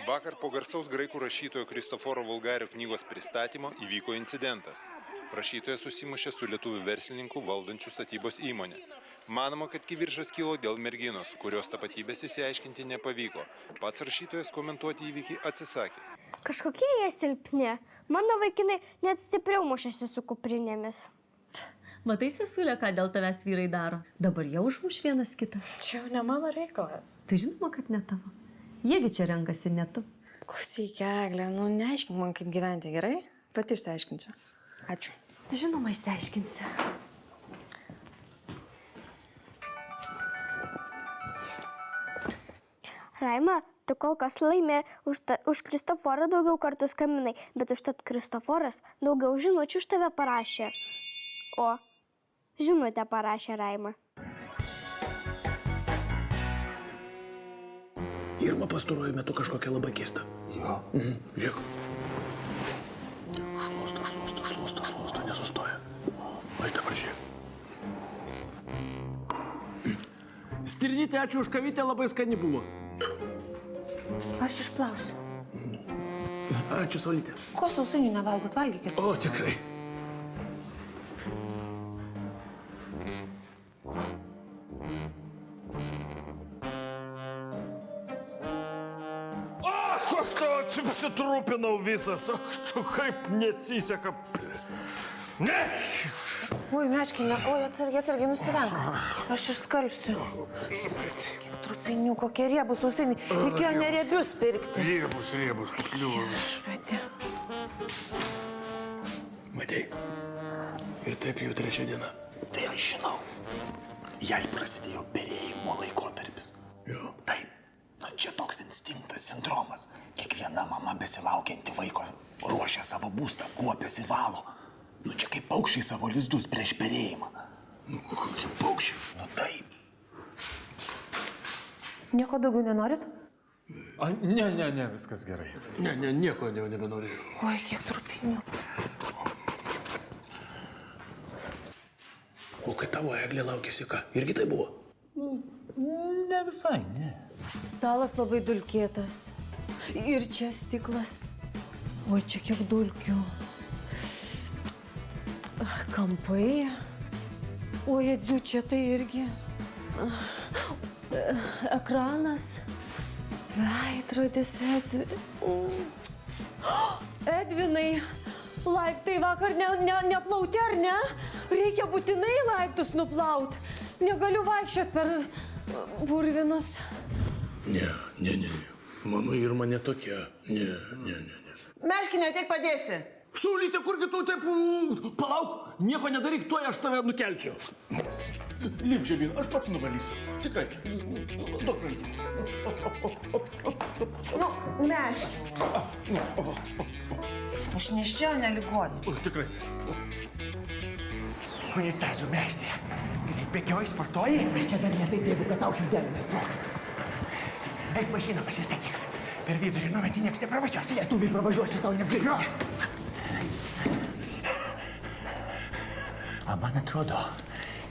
Vakar po garsaus graikų rašytojo Kristoforo Vulgario knygos pristatymo įvyko incidentas. Rašytojas susimušė su lietuvių verslininku valdančių statybos įmonę. Manoma, kad kivirčas kilo dėl merginos, kurios tapatybės išsiaiškinti nepavyko. Pats rašytojas komentuoti įvykį atsisakė. Kažkokie jie silpni. Mano vaikinai net stipriau mušėsi su kuprinėmis. Matai, sesulė, ką dėl tavęs vyrai daro? Dabar jau užmuš vienas kitą. Čia jau ne mano reikalas. Tai žinoma, kad ne tavo. Jiegi čia renkasi ne tu. Klausyk, Eglė, neaiškink man, kaip gyventi, gerai? Pati išsiaiškinsiu. Ačiū. Žinoma, išsiaiškinsi. Raima, tu kol kas laimė, už Kristoforą daugiau kartų skambinai, bet užtat Kristoforas daugiau žinučių už tave parašė. O, žinutę parašė Raima. Irma pastaruoju metu kažkokia labai keista. Jo. Žiūrėk. Šluosto, nesustoja. Vai dabar žiūrėk. Stirnytė, ačiū už kavytę, labai skani buvo. Aš išplausiu. Ačiū, Saulytė. Ko sausainių nevalgot, valgykit? O, tikrai. Apsitrūpinau visas, kaip nesiseka. Ne! Oi, meškinė, oi, atsargiai nusirenk. Aš išskalbsiu. Trupinių, kokie riebus sausainiai. Reikėjo neriebius pirkti. Riebus, pakliuvo. Špėti. Matei, ir taip jau 3 diena. Tai aš žinau. Jai prasidėjo perėjimo laikotarpis. Jo. Taip. Čia toks instinktas, sindromas. Kiekviena mama besilaukianti vaiko ruošia savo būstą, kuopiasi valo. Čia kaip paukščiai savo lizdus prieš perėjimą. Kokie paukščiai? Taip. Nieko daugiau nenorit? Ne, viskas gerai. Ne, nieko nebenoriu. Oi, kiek trupinių. O kai tavo Eglė laukėsi, ką? Irgi tai buvo? Ne visai, ne. Stalas labai dulkėtas. Ir čia stiklas. Oi, čia kiek dulkių. Kampai. Oi, adziu, čia tai irgi. Ekranas. Veidrodis, Edvinai, laiptai vakar neplauti, ar ne? Reikia būtinai laiptus nuplaut. Negaliu vaikščiot per purvinus. Ne. Mano Irma netokia. Ne. Meškinė, ateik padėsi. Saulytė, kurgi tu taip... Palauk, nieko nedaryk, tuoj aš tave nukelsiu. Link žemyn, aš pats nuvalysiu. Tikrai. Duok rankytę. Meškinė. Aš neščiau neligonis. Tikrai. Unitazų meistrė. Bėgioji, sportuoji? Aš čia dar netaip bėgu, kad tau širdelį nesprogtų. Eik mašiną pasistatyk. Per vidurį numetį nieks nepravažiuos. Lietuviai pravažiuos, čia tau negailiu. O man atrodo,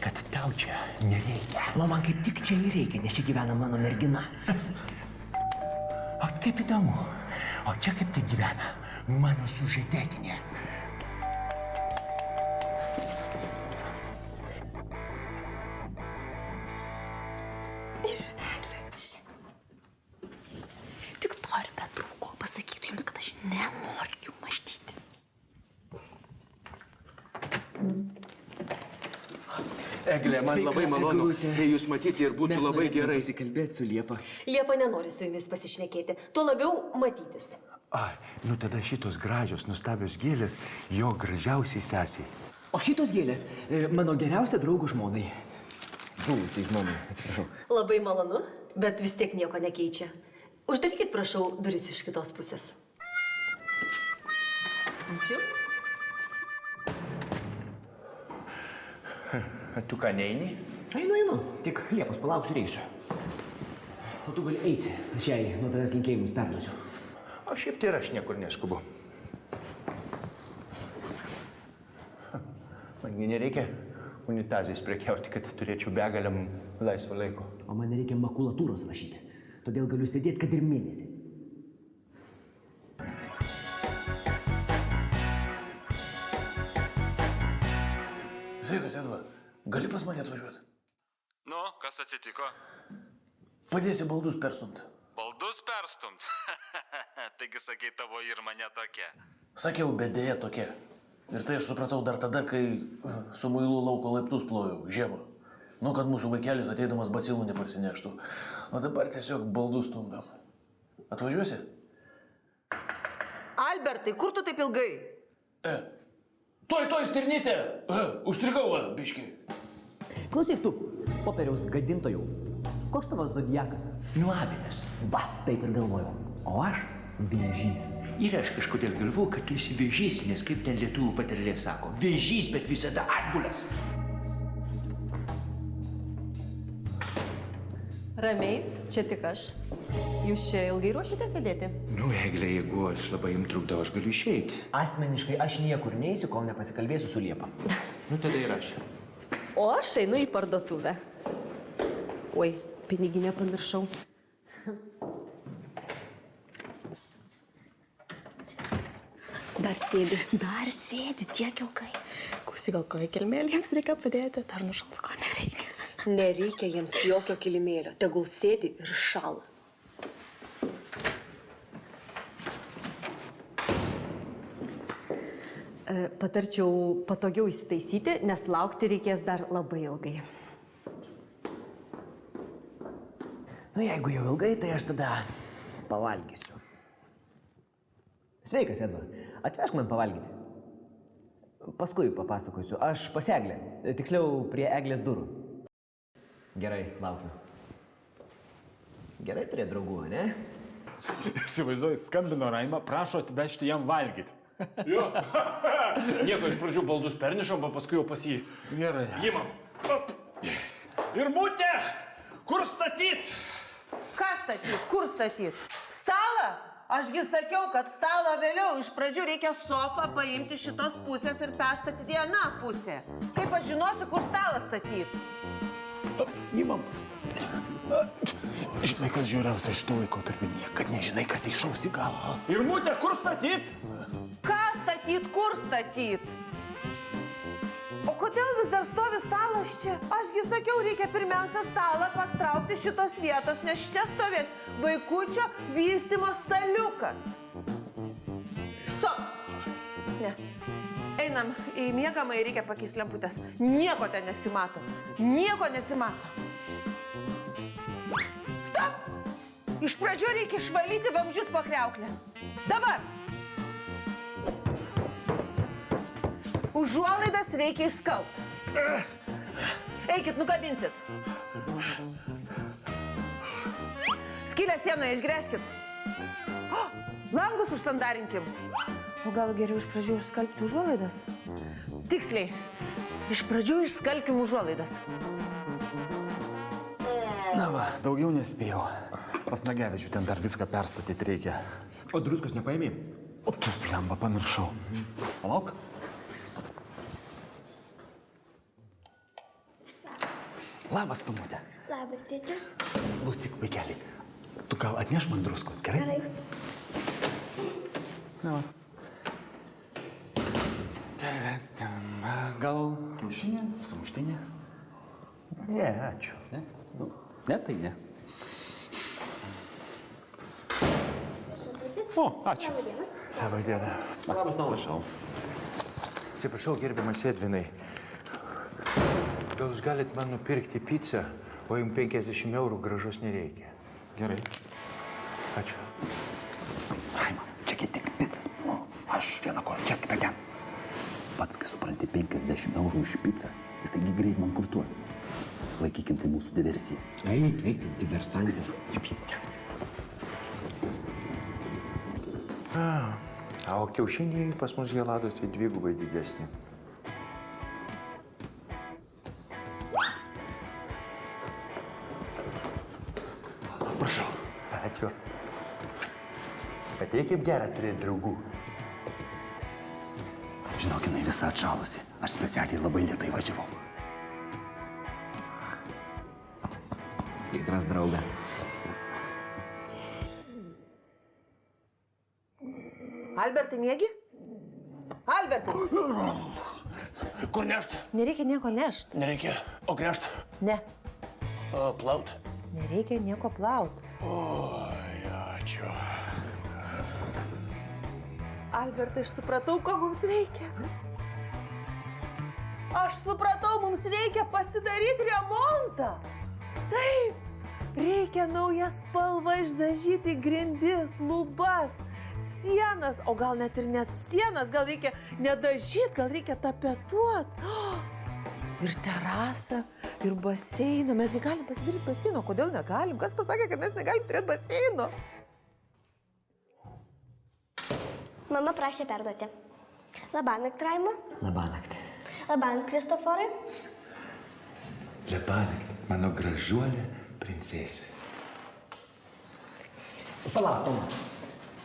kad tau čia nereikia. O man kaip tik čia ir reikia, nes čia gyvena mano mergina. O kaip įdomu. O čia kaip tai gyvena mano sužadėtinė. Tik to ir betrūko. Pasakytų jums, kad aš nenoriu jų matyti. Eglė, man labai malonu, kai jūs matyti ir būtų labai gerai. Mes pasikalbėti su Liepa. Liepa nenori su jumis pasišnekėti. Tuo labiau matytis. Tada šitos gražios, nustabios gėlės jo gražiausiai sesiai. O šitos gėlės mano geriausia draugų žmonai. Buvusiai žmonai, atsiprašau. Labai malonu, bet vis tiek nieko nekeičia. Uždarykit, prašau, duris iš kitos pusės. Ačiū. Tu ką neini? Einu. Tik Liepos palauksiu ir eisiu. O tu gali eiti. Aš jai nuo tavęs linkėjimus perduosiu. O šiaip tai ir aš niekur neskubu. Mangi nereikia unitazais prekiauti, kad turėčiau begaliam laisvo laiko. O man nereikia makulatūros rašyti. Todėl galiu sėdėti, kad ir mėnesį. Sveikas, Edva. Gali pas mane atvažiuoti? Nu, kas atsitiko? Padėsi baldus perstumt. Baldus perstumt? Taigi sakai, tavo ir mane tokia. Sakiau, bet dėja tokia. Ir tai aš supratau dar tada, kai su muilu lauko laiptus plojau, žiemą. Nu, kad mūsų vaikelis ateidamas bacilų neparsineštų. O dabar tiesiog baldus stumdam. Atvažiuosi? Albertai, kur tu taip ilgai? Toj stirnytė! Užstrigau, biški. Klausyk tu, popieriaus gadintojų. Koks tavo zodiakas? Nuavinas. Va, taip ir galvojau. O aš vėžys. Ir aš kažkodėl galvoju, kad tu esi vėžys, nes kaip ten lietuvių patarlė sako, vėžys, bet visada atbulas. Ramiai, čia tik aš. Jūs čia ilgai ruošite sėdėti? Nu, Eglė, jeigu aš labai jums trukdau, aš galiu išeiti. Asmeniškai aš niekur neisiu, kol nepasikalbėsiu su Liepa. Nu, tada ir aš. O aš einu į parduotuvę. Oi, piniginę pamiršau. Dar sėdi tiek ilgai. Klausyk, gal koja kilmėlį jiems reikia padėti, dar nušals ko nereikia. Nereikia jiems jokio kilimėlio, tegul sėdi ir šala. Patarčiau patogiau įsitaisyti, nes laukti reikės dar labai ilgai. Nu, jeigu jau ilgai, tai aš tada pavalgysiu. Sveikas, Edva. Atvežk man pavalgyti. Paskui papasakosiu. Aš pas Eglę. Tiksliau, prie Eglės durų. Gerai, laukiu. Gerai turėt draugų, ne? Įsivaizduoju, skambino Raima, prašo atvežti jam valgyti. Jo. Nieko, iš pradžių baldus pernišom, o paskui jau pas jį. Gerai. Imam. Ir Mūtė, kur statyt? Ką statyt? Kur statyt? Stalą? Ašgi sakiau, kad stalą vėliau. Iš pradžių reikia sofą paimti šitos pusės ir perstatyti į aną pusę. Kaip aš žinosiu, kur stalą statyti? Imam. Žinai, kas žiūriausia iš to laikotarpio, niekad nežinai, kas išaus į galvą. Ir Mūtė, kur statyt? Ką statyt? Kur statyt? O kodėl vis dar stovi stalas čia? Ašgi sakiau, reikia pirmiausia stalą patraukti šitos vietos, nes čia stovės vaikučio vystymo staliukas. Stop! Ne. Einam į miegamąjį, reikia pakeisti lemputės. Nieko ten nesimato. Nieko nesimato. Stop! Iš pradžių reikia išvalyti vamzdžius po kriauklę. Dabar! Užuolaidas reikia išskalbti. Eikit, nukabinsit. Skylę sieną išgręžkit. Langus užsandarinkim. O gal geriau iš pradžių išskalbti užuolaidas? Tiksliai. Iš pradžių išskalbkim užuolaidas. Na va, daugiau nespėjau. Pas Nagevičių ten dar viską perstatyti reikia. O druskos nepaėmė? O tu, flemba, pamiršau. Palauk. Labas, Tumutė. Labas, tėti. Klausyk, vaikeli. Tu gal atneš man druskos, gerai? Gerai. Na va. Gal kiaušinė, sumuštinė? Ne, ačiū. Ne? Ne, tai ne. O, ačiū. Labą dieną. Labas, Novašau. Atsiprašau, gerbiamas Edvinai. Gal jūs galite man nupirkti pizzą, o jums 50 eurų grąžos nereikia. Gerai. Ačiū. Raima, čia tik picas. Nu, aš vieną korą, čia kitą ten. Pats, kai supranti, 50 eurų už pizzą, jisaigi greit man kurtuos. Laikykim tai mūsų diversiją. Eik, diversantė. O kiaušiniai pas mus Gelados tai dvigubai didesni. Prašau. Ačiū. Patei kaip gera turėti draugų. Žinok, jinai visa atšalusi. Aš specialiai labai lėtai važiavau. Tikras draugas. Albertai, miegi? Albertai! Kur nešt? Nereikia nieko nešti. Nereikia. O gręžt? Ne, O plaut? nereikia nieko plauti. Oi, ačiū. Albertai, aš supratau, ko mums reikia. Aš supratau, mums reikia pasidaryti remontą. Taip, reikia naują spalvą išdažyti grindis, lubas, sienas, o gal net ir net sienas, gal reikia nedažyti, gal reikia tapetuoti. Ir terasą, ir baseiną. Mesgi galim pasidaryti baseiną, kodėl negalim? Kas pasakė, kad mes negalim turėti baseino? Mama prašė perduoti. Labanakt, Raimo. Labanakt. Labanakt, Kristoforai. Labanakt, mano gražuolė princesė. Palauk, Toma.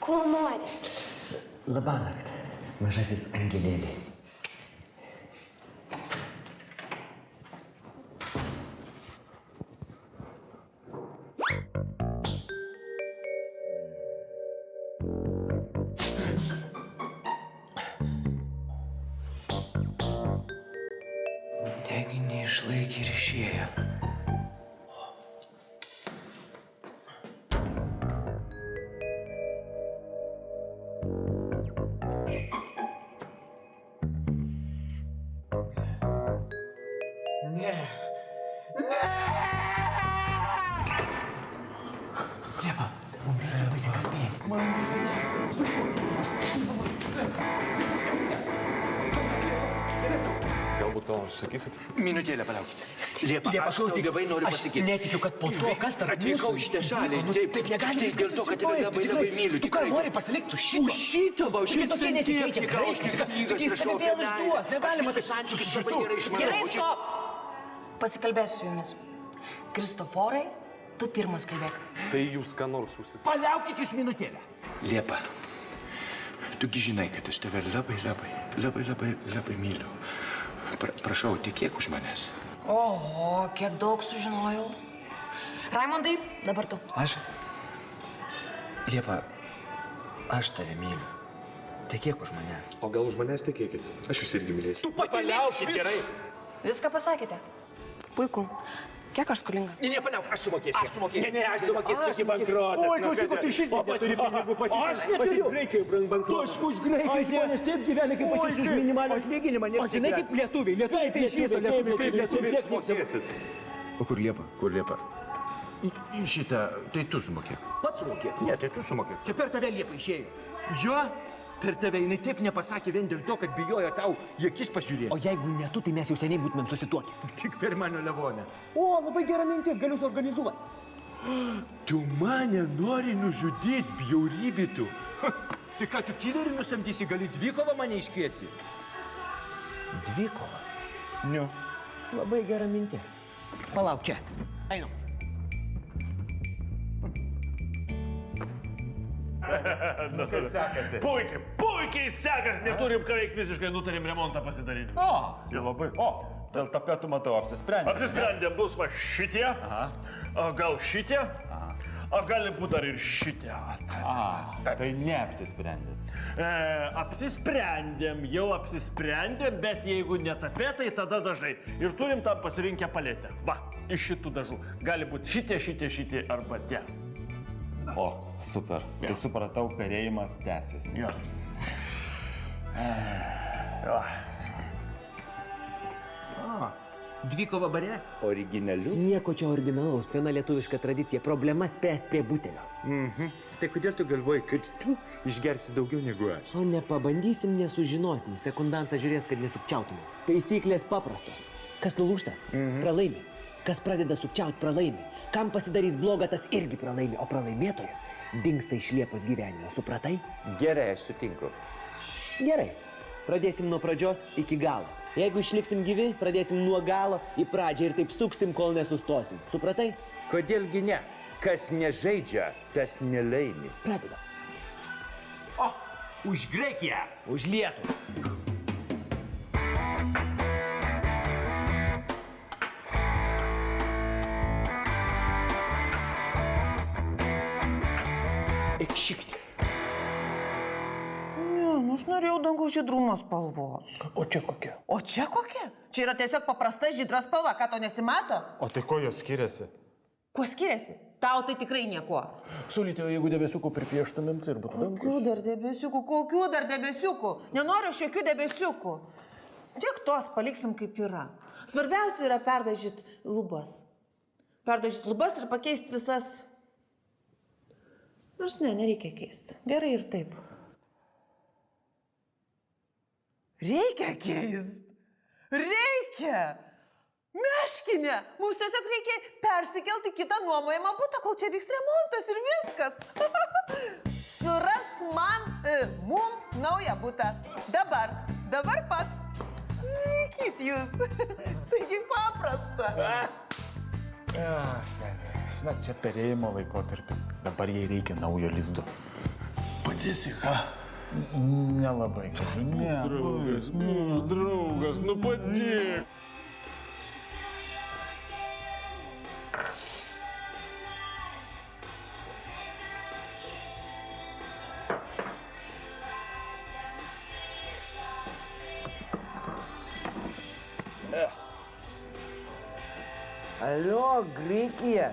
Ko nori? Labanakt, mažasis angelėlė. Negi neišlaikė ir išėjo. Ne. Liepa, mums reikia pasikalbėti. Galbūt ką nors sakysit? Minutėlę palaukit. Liepa, aš tau klausyk, labai noriu aš pasakyti. netikiu, kad po to, kas tarp atvykau mūsų iš te šaliai. įvyko, nu, taip negali Taip, viskas dėl to, kad tave susibaigti, labai, tikrai. labai myliu. Tu ką tikrai. nori pasilikti už šito? Už šito, va, už Taigi šito tokie nesikeičia santechniką, greitai, už tik tik- knygas tik jis tave rašau vėl apie išduos, meilę. negalima Aš taip visus santykius su labai šitu. gerai išmanau. Gerai, O šiaip- stop. Pasikalbėsiu su jumis. Kristoforai, tu pirmas kalbėk. Tai jūs ką nors užsisakėte? Paliaukit jūs minutėlę. Liepa, tugi žinai, kad aš tave labai myliu. Prašau, tikėk už manęs. Oho, kiek daug sužinojau. Raimondai, dabar tu. Aš? Liepa, aš tave myliu. Tekėk už manęs. O gal už manęs tekėkit? Aš jūs irgi mylėsiu. Tu paliaukit gerai. Viską pasakėte. Puiku. Kiek aš skolinga? Ne, paliauk, aš sumokėsiu. Aš sumokėsiu. Ne, aš sumokėsiu, tokį bankruotą. Oi, klausyk, tu iš vis neturi pinigų pasipirkti. Aš neturiu. Graikai, brang bankruotas. Tu už graikai žmonės taip gyvena, kaip aš už minimalią atlyginimą. O žinai, kaip lietuviai. Lietuviai tai iš viso lietuviai, kaip lietuviai mokėsit. O kur Liepa? Kur Liepa? Šitą, tai tu sumokėk. Pats sumokėk. Ne, tai tu sumokėk. Čia per tave Liepa išėjo. Jo? Per tave jinai taip nepasakė vien dėl to, kad bijojo tau į akis pažiūrėti. O jeigu ne tu, tai mes jau seniai būtumėm susituokę. Tik per mano levonę. O, labai gera mintis, galiu suorganizuoti. Tu mane nori nužudyti, bjaurybė tu. Tai ką, tu kilerį nusamdysi, gali dvikovą mane iškviesi? Dvikovą? Nu, labai gera mintis. Palauk čia. Einam. Kaip sekasi? Puikiai sekas, neturim ką veikti, visiškai nutarėm remontą pasidaryti. O, tai labai. O, dėl tapetų matau, apsisprendėm. Apsisprendėm, bus va šitie, o gal šitie, o gali būti dar ir šitie. Tai neapsisprendėm. Apsisprendėm, jau apsisprendėm, bet jeigu ne tapetai, tada dažai. Ir turim tam pasirinkę paletę. Va, iš šitų dažų. Gali būti šitie arba tie. O, super. Tai supratau, perėjimas tęsiasi. Jo. Dvikova bare? Originaliu? Nieko čia originalaus, sena lietuviška tradicija. Problema spręsti prie butelio. Tai kodėl tu galvoji, kad tu išgersi daugiau negu aš? O nepabandysim, nesužinosim. Sekundantas žiūrės, kad nesukčiautume. Taisyklės paprastos. Kas nulūžta, pralaimi. Kas pradeda sukčiauti, pralaimi. Kam pasidarys bloga, tas irgi pralaimi. O pralaimėtojas dingsta iš Liepos gyvenimo. Supratai? Gerai, aš sutinku. Gerai. Pradėsim nuo pradžios iki galo. Jeigu išliksim gyvi, pradėsim nuo galo į pradžią ir taip suksim, kol nesustosim. Supratai? Kodėlgi ne? Kas nežaidžia, tas nelaimi. Pradedam. O, už Graikiją! Už Lietuvą. Eik šikti. Ne, nu aš norėjau dangaus žydrumo spalvos. O čia kokia? O čia kokia? Čia yra tiesiog paprasta žydra spalva, ką to nesimato? O tai ko jos skiriasi? Kuo skiriasi? Tau tai tikrai nieko. Sulytė, jeigu debesiukų pripieštumėm, tai ir būtų dangus. Kokių dar debesiukų? Nenoriu aš jokių debesiukų. Tiek tos paliksim kaip yra. Svarbiausia yra perdažyti lubas. Perdažyti lubas ir pakeisti visas... Nors ne, nereikia keisti. Gerai ir taip. Reikia keisti. Reikia. Meškinė. Mums tiesiog reikia persikelti kitą nuomojamą butą, kol čia vyks remontas ir viskas. Surask mum naują butą. Dabar pat. Laikyt jūs. Taigi paprasta. Seniai, žinok, čia perėjimo laikotarpis. Dabar jai reikia naujo lizdo. Padėsi, ką? Nelabai. Draugas, nu padėk. Alio, Graikija.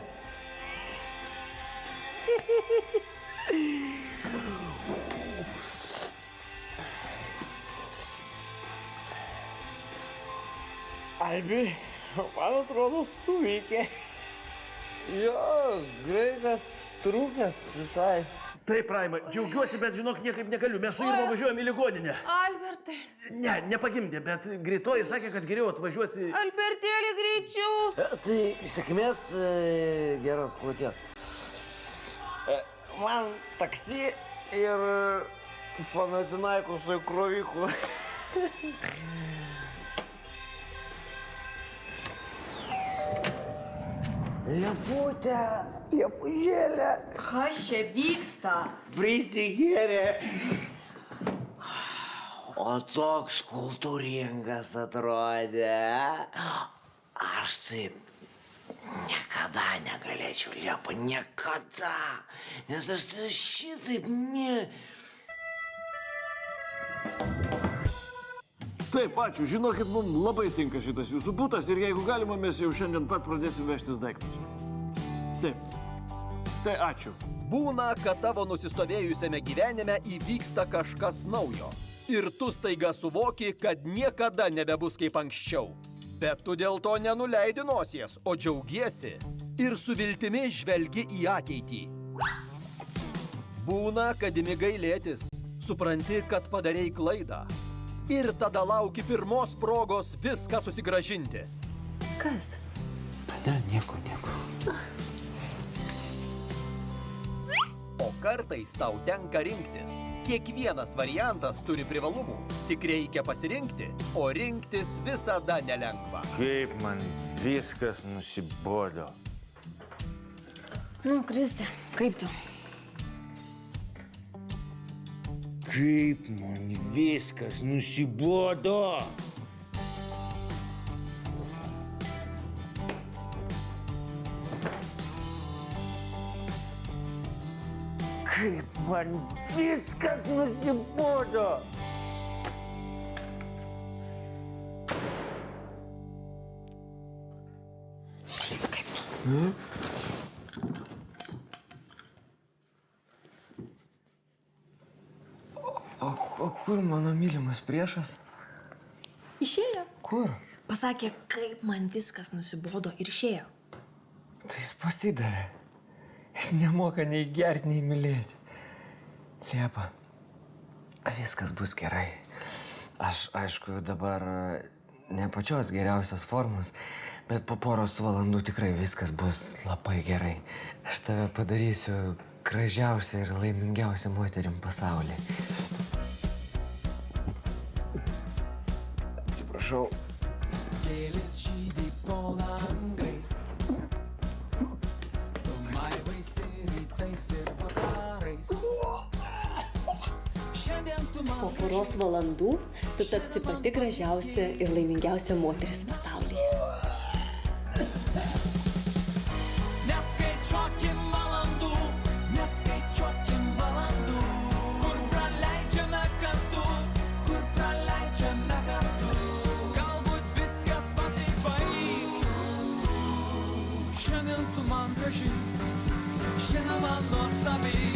Albi, man atrodo, suveikė. Jo, graikas trūkęs visai. Taip, Raima, džiaugiuosi, bet žinok, niekaip negaliu. Mes su Irma važiuojam į ligoninę. Albertai. Ne, nepagimdė, bet greitoji sakė, kad geriau atvažiuoti. Albertėlį greičiau. Tai sėkmės, geros kloties. Man taksi ir Panathinaiko su įkroviku. Lieputė, liepužėlė. Kas čia vyksta? Prisigėrė. O toks kultūringas atrodė. Aš taip niekada negalėčiau, Liepa, niekada. Nes aš šitaip Taip, ačiū. Žinokit, mums labai tinka šitas jūsų butas ir jeigu galima, mes jau šiandien pat pradėsim vežtis daiktus. Taip. Tai ačiū. Būna, kad tavo nusistovėjusiame gyvenime įvyksta kažkas naujo. Ir tu staiga suvoki, kad niekada nebebus kaip anksčiau. Bet tu dėl to nenuleidi nosies, o džiaugiesi ir su viltimi žvelgi į ateitį. Būna, kad imi gailėtis, supranti, kad padarei klaidą. Ir tada lauki pirmos progos viską susigrąžinti. Kas? Ne, nieko. O kartais tau tenka rinktis. Kiekvienas variantas turi privalumų. Tik reikia pasirinkti, o rinktis visada nelengva. Kaip man viskas nusibodo. Nu, Kristė, kaip tu? Kaip man viskas nusibodo. Kaip man viskas nusibodo. O kur mano mylimas priešas? Išėjo. Kur? Pasakė, kaip man viskas nusibodo ir išėjo. Tai jis pasidavė. Jis nemoka nei gerti, nei mylėti. Liepa, viskas bus gerai. Aš, aišku, dabar ne pačios geriausios formos, bet po poros valandų tikrai viskas bus labai gerai. Aš tave padarysiu gražiausia ir laimingiausia moterim pasaulyje. Atsiprašau. Vėlis žydai po langais. Mai baisiai rytais ir vakarais. Po poros valandų tu tapsi pati gražiausia ir laimingiausia moteris pasaulyje. Neskaičiuokim valandų, kur praleidžiame kartu. nuostabi.